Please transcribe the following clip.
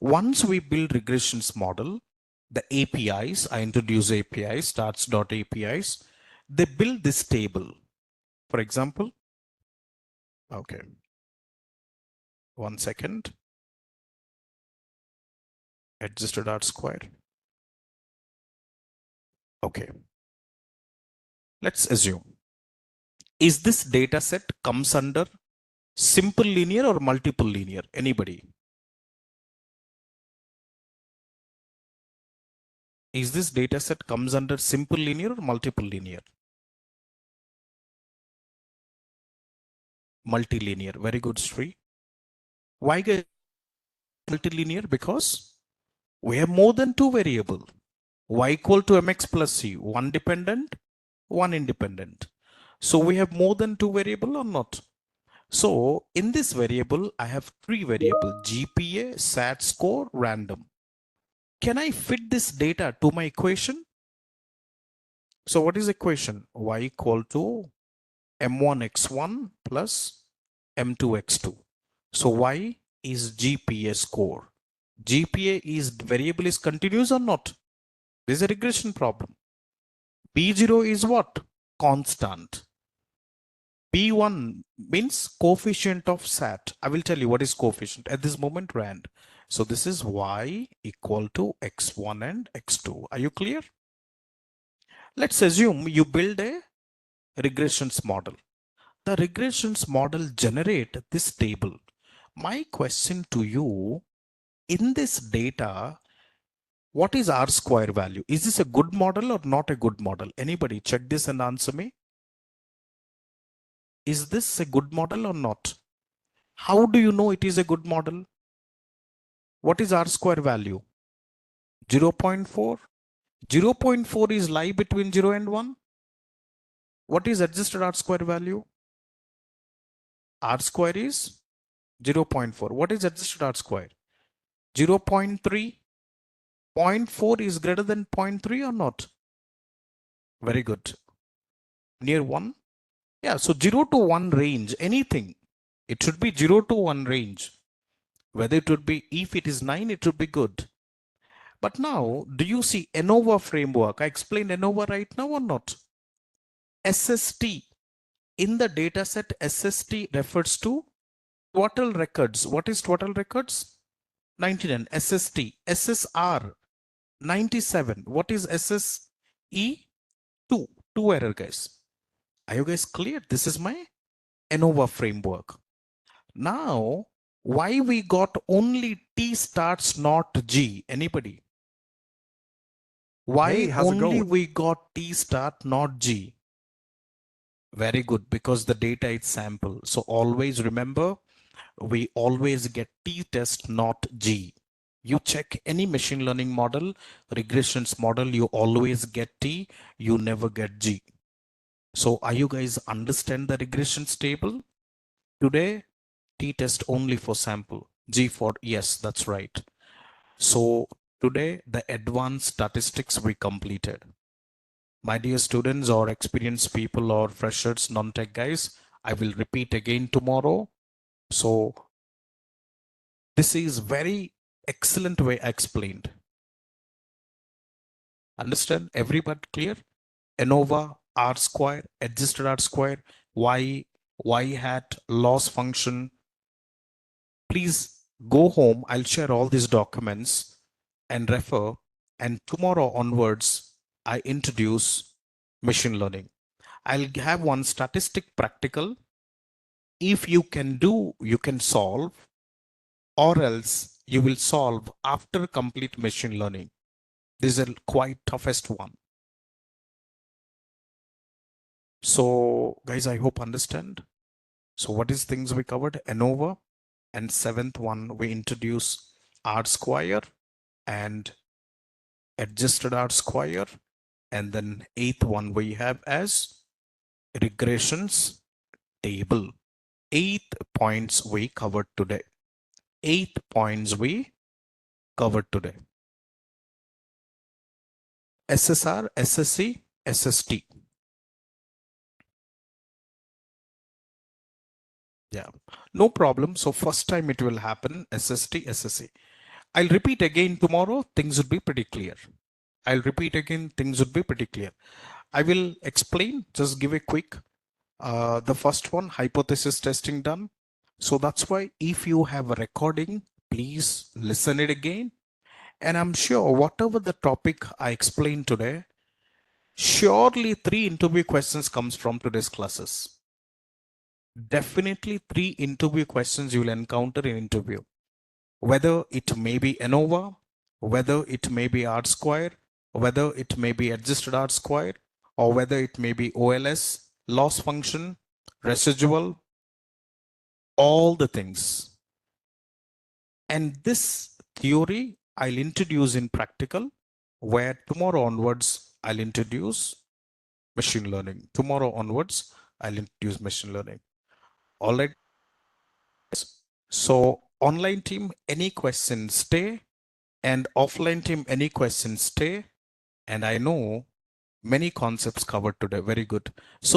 Once we build regressions model, the APIs, I introduce APIs, starts.apis, they build this table. For example, okay, 1 second, adjusted R square. Okay, let's assume, is this data set comes under simple linear or multiple linear? Anybody? Is this data set comes under simple linear or multiple linear? Multilinear. Very good, Sri. Why get multilinear? Because we have more than two variable. Y equal to mx plus c, one dependent, one independent. So we have more than two variable or not? So in this variable, I have three variable, GPA, SAT score, random. Can I fit this data to my equation? So what is equation? Y equal to m1x1 plus m2x2. So y is GPA score. GPA is variable is continuous or not? This is a regression problem. B0 is what? Constant. B1 means coefficient of SAT. I will tell you what is coefficient at this moment, rand. So this is y equal to x1 and x2. Are you clear? Let's assume you build a regressions model. The regressions model generate this table. My question to you, in this data, what is R square value? Is this a good model or not a good model? Anybody check this and answer me. Is this a good model or not? How do you know it is a good model? What is R square value? 0.4. 0.4 is lie between 0 and 1. What is adjusted R square value? R square is 0.4. What is adjusted R square? 0.3. 0.4 is greater than 0.3 or not? Very good. Near 1? Yeah, so 0 to 1 range, anything. It should be 0 to 1 range. Whether it would be, if it is 9, it would be good. But now, do you see ANOVA framework? I explained ANOVA right now or not? SST. In the dataset, SST refers to total records. What is total records? 99. SST. SSR. 97. What is SSE? 2. 2 error, guys. Are you guys clear? This is my ANOVA framework. Now, why we got only T starts, not G? Anybody? Why Hey, how's it only going? we got T start, not G? Very good, because the data is sample. So always remember, we always get T test, not G. You check any machine learning model, regressions model, you always get T, you never get G. So are you guys understand the regressions table? Today, T test only for sample, G for yes, that's right. So today the advanced statistics we completed. My dear students or experienced people or freshers, non-tech guys, I will repeat again tomorrow. So this is very excellent way I explained. Understand? Everybody clear? ANOVA, R square, adjusted R square, Y hat, loss function. Please go home. I'll share all these documents and refer. And tomorrow onwards, I introduce machine learning. I'll have one statistic practical. If you can do, you can solve, or else you will solve after complete machine learning. This is a quite toughest one. So guys, I hope understand. So what is things we covered? ANOVA, and seventh one we introduce R square and adjusted R square, and then eighth one we have as regressions table. 8 points we covered today. 8 points we covered today. SSR, SSC, SST. Yeah, no problem. So first time it will happen, SST, SSC. I'll repeat again tomorrow, things would be pretty clear. I'll repeat again, things would be pretty clear. I will explain, just give a quick, the first one, hypothesis testing done. So that's why if you have a recording, please listen it again. And I'm sure whatever the topic I explained today, surely 3 interview questions comes from today's classes. Definitely 3 interview questions you will encounter in interview. Whether it may be ANOVA, whether it may be R square, whether it may be adjusted R square, or whether it may be OLS, loss function, residual, all the things. And this theory I'll introduce in practical, where tomorrow onwards I'll introduce machine learning. Tomorrow onwards I'll introduce machine learning. All right. So online team, any questions stay, and offline team, any questions stay. And I know many concepts covered today. Very good. So